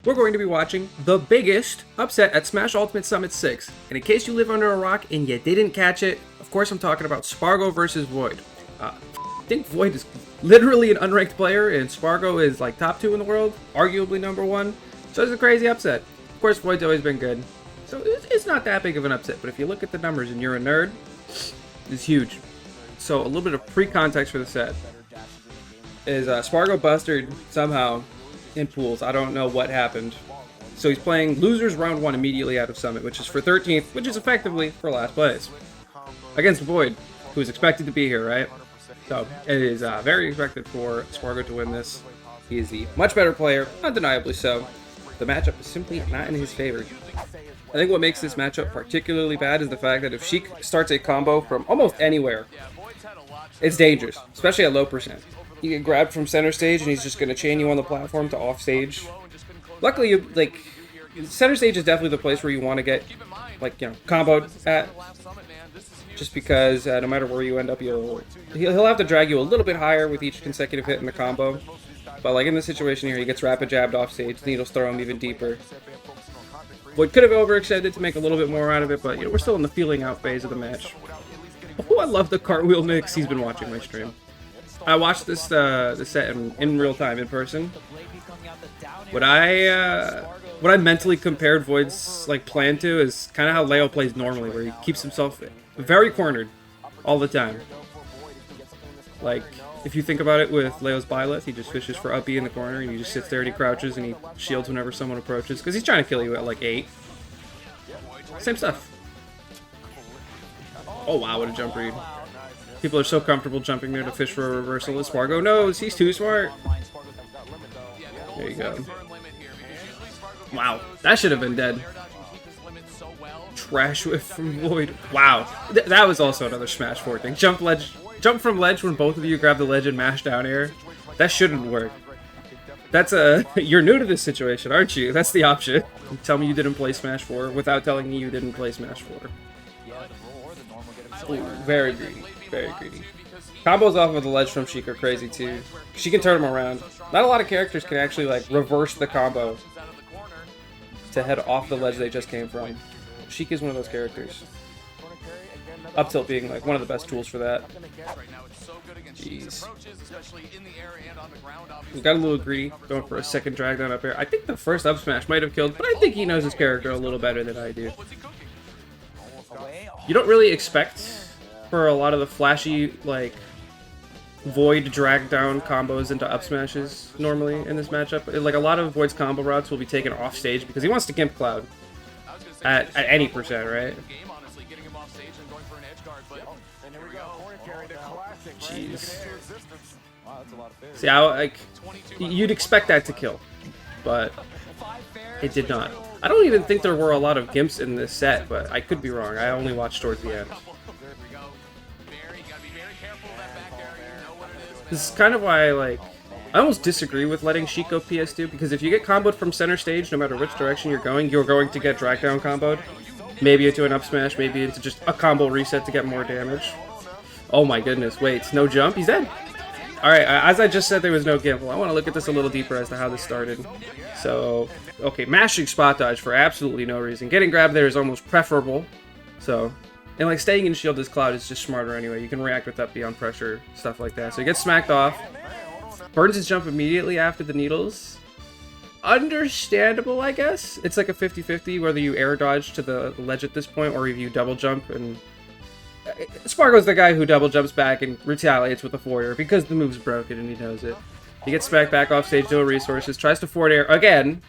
We're going to be watching the biggest upset at Smash Ultimate Summit 6. And in case you live under a rock and you didn't catch it, of course I'm talking about Spargo versus Void. I think Void is literally an unranked player and Spargo is like top 2 in the world, arguably number 1. So it's a crazy upset. Of course Void's always been good, so it's not that big of an upset. But if you look at the numbers and you're a nerd, it's huge. So a little bit of pre-context for the set is Spargo busted somehow in pools. I don't know what happened. So he's playing losers round 1 immediately out of Summit, which is for 13th, which is effectively for last place, against Void, who is expected to be here, right? So it is very expected for Spargo to win this. He is the much better player, undeniably so. The matchup is simply not in his favor. I think what makes this matchup particularly bad is the fact that if Sheik starts a combo from almost anywhere, it's dangerous, especially at low percent. You get grabbed from center stage and he's just going to chain you on the platform to off stage. Luckily, center stage is definitely the place where you want to get, comboed at. Just because no matter where you end up, he'll have to drag you a little bit higher with each consecutive hit in the combo. But like in this situation here, he gets rapid jabbed off stage, Needles throw him even deeper. Void could have overextended to make a little bit more out of it, but we're still in the feeling out phase of the match. Oh, I love the cartwheel mix. He's been watching my stream. I watched this set in real time, in person. What I mentally compared Void's plan to is kind of how Leo plays normally, where he keeps himself very cornered all the time. Like, if you think about it with Leo's Byleth, he just fishes for up E in the corner, and he just sits there and he crouches and he shields whenever someone approaches, because he's trying to kill you at like 8. Same stuff. Oh wow, what a jump read. People are so comfortable jumping there to fish for a reversal. Spargo knows he's too smart. There you go. Wow, that should have been dead. Trash whiff from Void. Wow, that was also another Smash 4 thing. Jump from ledge when both of you grab the ledge and mash down air. That shouldn't work. That's you're new to this situation, aren't you? That's the option. Tell me you didn't play Smash 4 without telling me you didn't play Smash 4. Ooh, very greedy. Very greedy. Combos off of the ledge from Sheik are crazy too. She can turn them around. Not a lot of characters can actually reverse the combo to head off the ledge they just came from. Sheik is one of those characters. Up tilt being one of the best tools for that. Jeez. He got a little greedy, going for a second drag down up air. I think the first up smash might have killed, but I think he knows his character a little better than I do. You don't really expect for a lot of the flashy, Void drag down combos into up smashes normally in this matchup. A lot of Void's combo routes will be taken off stage because he wants to gimp Cloud at any percent, right? Jeez. See, you'd expect that to kill, but it did not. I don't even think there were a lot of gimps in this set, but I could be wrong. I only watched towards the end. This is kind of why, I almost disagree with letting Sheik go PS2, because if you get comboed from center stage, no matter which direction you're going to get drag down comboed. Maybe into an up smash, maybe into just a combo reset to get more damage. Oh my goodness, wait, no jump? He's dead! Alright, as I just said there was no gamble, I want to look at this a little deeper as to how this started. So, okay, mashing spot dodge for absolutely no reason. Getting grabbed there is almost preferable. So, and staying in shield as Cloud is just smarter anyway. You can react with that beyond pressure, stuff like that. So he gets smacked off. Burns his jump immediately after the needles. Understandable, I guess. It's like a 50-50 whether you air dodge to the ledge at this point or if you double jump. And Spargo's the guy who double jumps back and retaliates with a forward because the move's broken and he knows it. He gets smacked back off stage, no resources, tries to forward air again.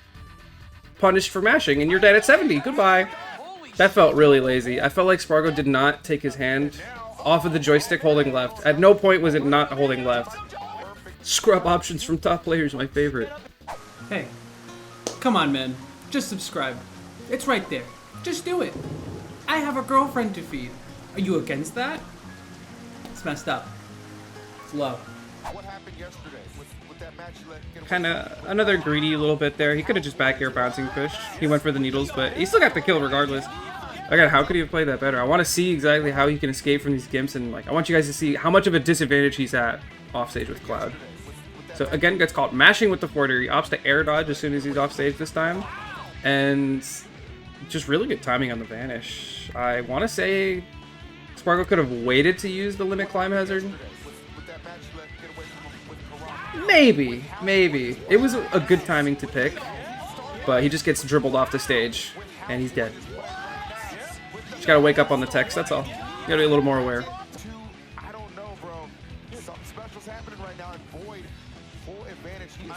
Punished for mashing, and you're dead at 70. Goodbye. That felt really lazy. I felt like Spargo did not take his hand off of the joystick holding left. At no point was it not holding left. Scrub options from top players, my favorite. Hey, come on, man. Just subscribe. It's right there. Just do it. I have a girlfriend to feed. Are you against that? It's messed up. It's low. What happened yesterday with that match? Kind of another greedy little bit there. He could have just back air bouncing pushed. He went for the needles, but he still got the kill regardless. Again, how could he have played that better? I want to see exactly how he can escape from these gimps, and I want you guys to see how much of a disadvantage he's at offstage with Cloud. So again, gets caught mashing with the forward air. He opts to air dodge as soon as he's off stage this time. And just really good timing on the vanish. I want to say Spargo could have waited to use the limit climb hazard. Maybe. It was a good timing to pick, but he just gets dribbled off the stage, and he's dead. Just gotta wake up on the text, that's all. You gotta be a little more aware.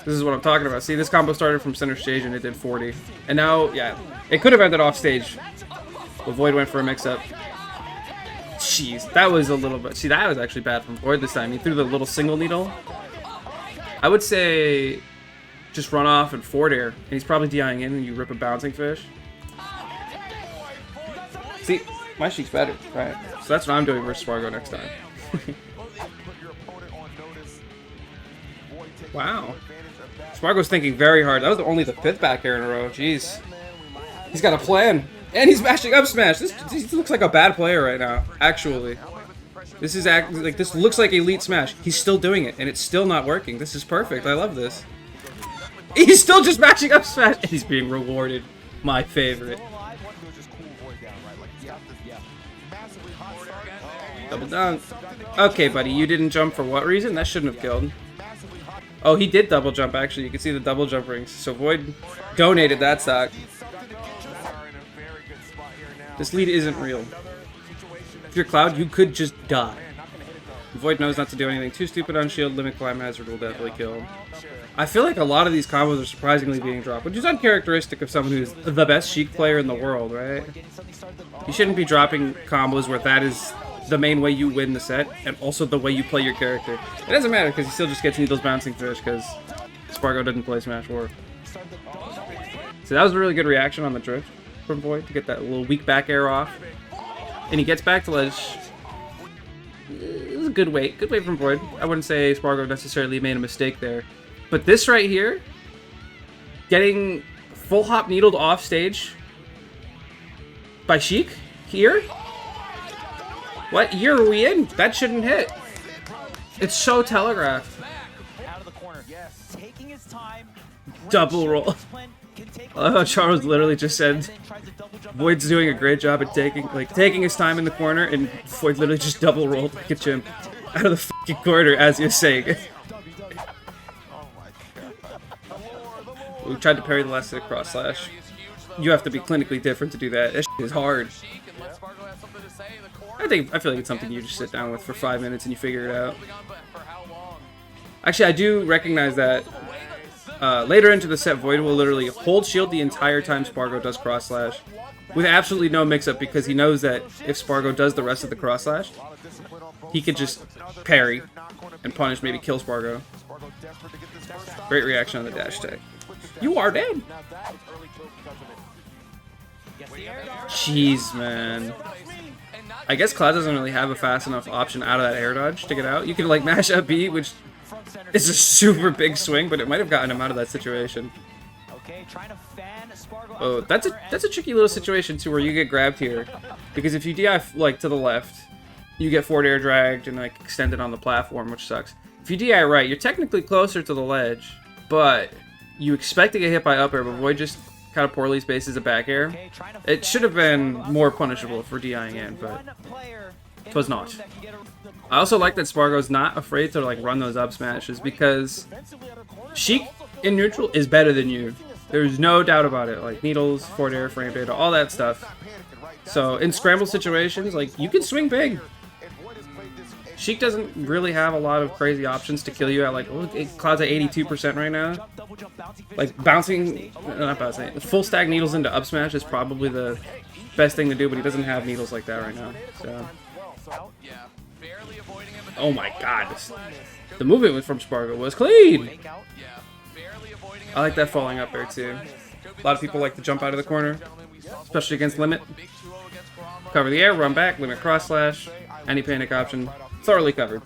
This is what I'm talking about. See, this combo started from center stage and it did 40. And now, yeah, it could have ended off stage, but Void went for a mix-up. Jeez, that was a little bit... See, that was actually bad from Void this time. He threw the little single needle. I would say just run off and forward air, and he's probably DIing in and you rip a bouncing fish. See, my Sheik's better, right? So that's what I'm doing versus Spargo next time. Wow. Spargo's thinking very hard. That was only the 5th back air in a row. Jeez. He's got a plan. And he's mashing up smash. This looks like a bad player right now, actually. This is this looks like elite smash. He's still doing it, and it's still not working. This is perfect. I love this. He's still just mashing up smash, and he's being rewarded. My favorite. Double dunk. Okay, buddy, you didn't jump for what reason? That shouldn't have killed. Oh, he did double jump, actually. You can see the double jump rings. So Void donated that stock. This lead isn't real. If you're Cloud, you could just die. Void knows not to do anything too stupid on shield. Limit climb hazard will definitely kill him. I feel like a lot of these combos are surprisingly being dropped, which is uncharacteristic of someone who's the best Sheik player in the world, right? You shouldn't be dropping combos where that is the main way you win the set, and also the way you play your character. It doesn't matter, because he still just gets needles bouncing fish, because Spargo didn't play Smash 4. So that was a really good reaction on the drift from Void, to get that little weak back air off. And he gets back to ledge. It was a good wait. Good wait from Void. I wouldn't say Spargo necessarily made a mistake there. But this right here, getting full hop needled off stage by Sheik here? What year are we in? That shouldn't hit. It's so telegraphed. Double roll. Charles literally just said Void's doing a great job at taking his time in the corner, and Void literally just double rolled like a chimp out of the fucking corner as he was saying it. We tried to parry the last hit cross slash. You have to be clinically different to do that. That shit is hard. I feel like it's something you just sit down with for 5 minutes and you figure it out. Actually, I do recognize that later into the set, Void will literally hold shield the entire time Spargo does cross slash, with absolutely no mix-up, because he knows that if Spargo does the rest of the cross slash, he could just parry and punish, maybe kill Spargo. Great reaction on the dash tag. You are dead! Jeez, man. I guess Cloud doesn't really have a fast enough option out of that air dodge to get out. You can like mash up B, which is a super big swing, but it might have gotten him out of that situation. Oh, that's a tricky little situation too, where you get grabbed here, because if you DI like to the left, you get forward air dragged and like extended on the platform, which sucks. If you DI right, you're technically closer to the ledge, but you expect to get hit by up air, but Void just kind of poorly spaces a back air. It should have been more punishable for DIing in, but it was not. I also like that Spargo's not afraid to like run those up smashes, because Sheik in neutral is better than you. There's no doubt about it. Like needles, forward air, frame data, all that stuff. So in scramble situations, like you can swing big. Sheik doesn't really have a lot of crazy options to kill you at, like, Cloud's at 82% right now. Like, not bouncing, full stack needles into up smash is probably the best thing to do, but he doesn't have needles like that right now, so. Oh my god, the movement from Spargo was clean! I like that falling up there too. A lot of people like to jump out of the corner, especially against limit. Cover the air, run back, limit cross slash, any panic option. Thoroughly covered.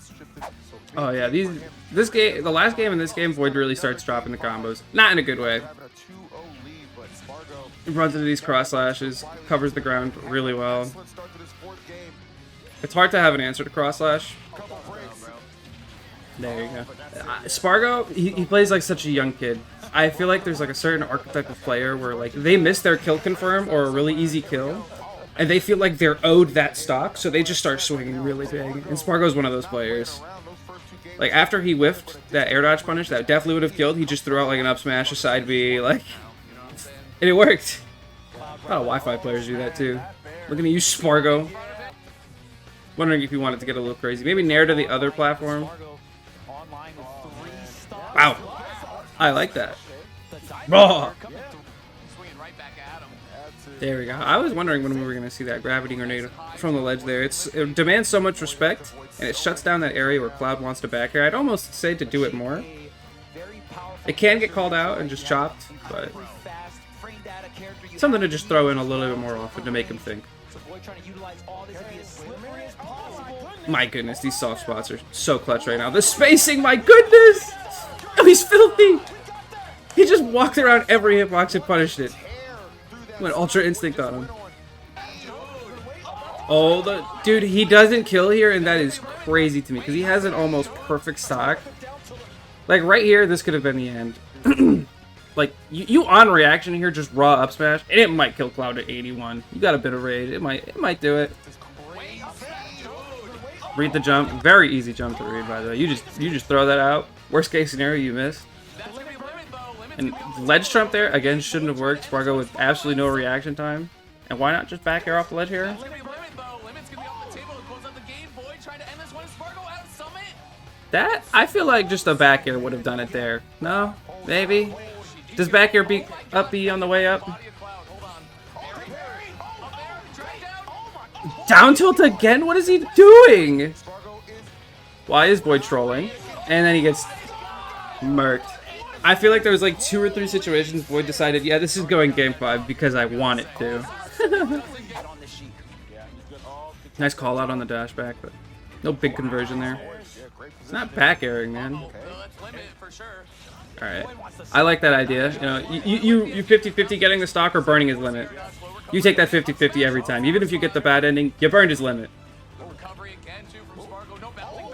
Oh yeah, the last game and this game, Void really starts dropping the combos. Not in a good way. He runs into these cross slashes, covers the ground really well. It's hard to have an answer to cross slash. There you go. Spargo, he plays like such a young kid. I feel like there's like a certain archetype of player where like they miss their kill confirm or a really easy kill, and they feel like they're owed that stock, so they just start swinging really big. And Spargo's one of those players. Like after he whiffed that air dodge punish, that definitely would have killed. He just threw out like an up smash, a side B, like, and it worked. A lot of Wi-Fi players do that too. Looking at you, Spargo. Wondering if you wanted to get a little crazy. Maybe Nair to the other platform. Wow. I like that. Raw. There we go. I was wondering when we were going to see that gravity grenade from the ledge there. It demands so much respect, and it shuts down that area where Cloud wants to back here. I'd almost say to do it more. It can get called out and just chopped, but something to just throw in a little bit more often to make him think. My goodness, these soft spots are so clutch right now. The spacing, my goodness! Oh, he's filthy! He just walked around every hitbox and punished it. Went Ultra Instinct on him. Oh, dude, he doesn't kill here, and that is crazy to me, because he has an almost perfect stock. Like, right here, this could have been the end. Like, you on reaction here, just raw up smash, and it might kill Cloud at 81. You got a bit of rage. It might do it. Read the jump. Very easy jump to read, by the way. You just throw that out. Worst case scenario, you miss. And ledge trump there, again, shouldn't have worked. Spargo with absolutely no reaction time. And why not just back air off the ledge here? That, I feel like just a back air would have done it there. No? Maybe? Does back air be up B on the way up? Down tilt again? What is he doing? Why is Void trolling? And then he gets murked. I feel like there was like 2 or 3 situations Void decided, yeah, this is going game 5 because I want it to. Nice call out on the dash back, but no big conversion there. It's not back airing, man. Alright. I like that idea. You know, you 50-50 getting the stock or burning his limit. You take that 50-50 every time. Even if you get the bad ending, you burned his limit.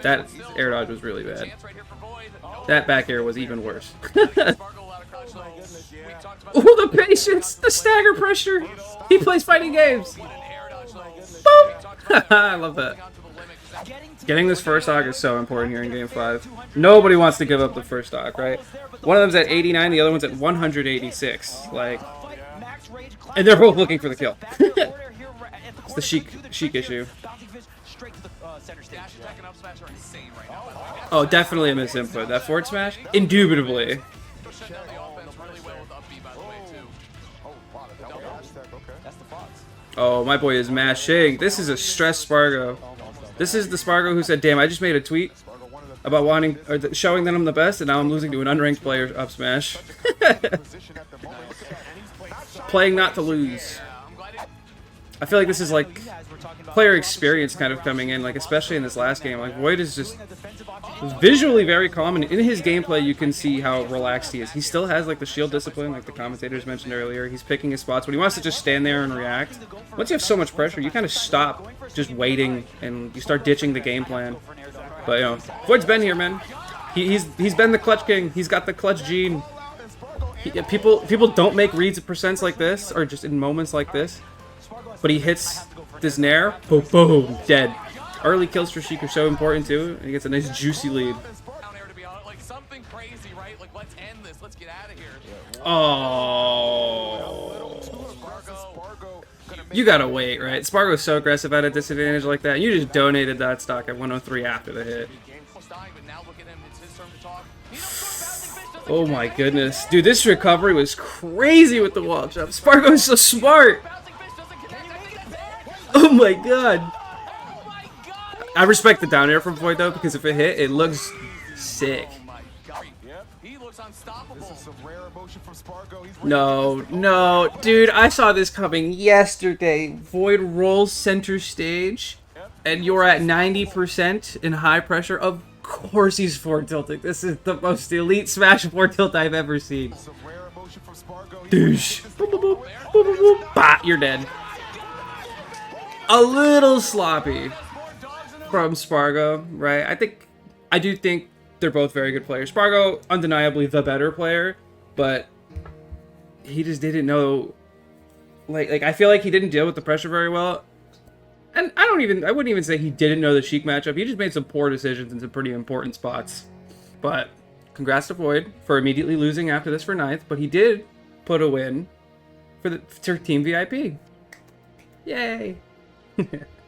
That air dodge was really bad. That back air was even worse. Oh, the patience! The stagger pressure! He plays fighting games! Boom! I love that. Getting this first stock is so important here in Game 5. Nobody wants to give up the first stock, right? One of them's at 89, the other one's at 186. Like, and they're both looking for the kill. It's the Sheik issue. Oh, definitely a misinput. That forward smash? Indubitably. Oh, my boy is mashing. This is a stressed Spargo. This is the Spargo who said, damn, I just made a tweet about wanting, or showing that I'm the best, and now I'm losing to an unranked player up smash. Playing not to lose. I feel like this is like player experience kind of coming in, like especially in this last game. Like Void is just visually very calm, and in his gameplay you can see how relaxed he is. He still has like the shield discipline, like the commentators mentioned earlier. He's picking his spots, but he wants to just stand there and react. Once you have so much pressure, you kind of stop just waiting and you start ditching the game plan. But you know, Void's been here, man. He's been the clutch king. He's got the clutch gene. People don't make reads at percents like this, or just in moments like this. But he hits this nair, boom, boom, dead. Early kills for Sheik are so important too, and he gets a nice juicy lead. Oh, you gotta wait, right? Spargo's so aggressive at a disadvantage like that. You just donated that stock at 103 after the hit. Oh my goodness, dude, this recovery was crazy with the wall jump. Spargo is so smart. Oh my god. I respect the down air from Void though, because if it hit, it looks sick. No, dude, I saw this coming yesterday. Void rolls center stage, and you're at 90% in high pressure. Of course he's forward tilting. This is the most elite smash forward tilt I've ever seen. Douche. Boop, boop, boop, boop, boop, boop. Bah, you're dead. A little sloppy from Spargo, right? I do think they're both very good players. Spargo, undeniably the better player, but he just didn't know. Like I feel like he didn't deal with the pressure very well. And I wouldn't even say he didn't know the Sheik matchup. He just made some poor decisions in some pretty important spots. But congrats to Void for immediately losing after this for 9th, but he did put a win for Team VIP. Yay!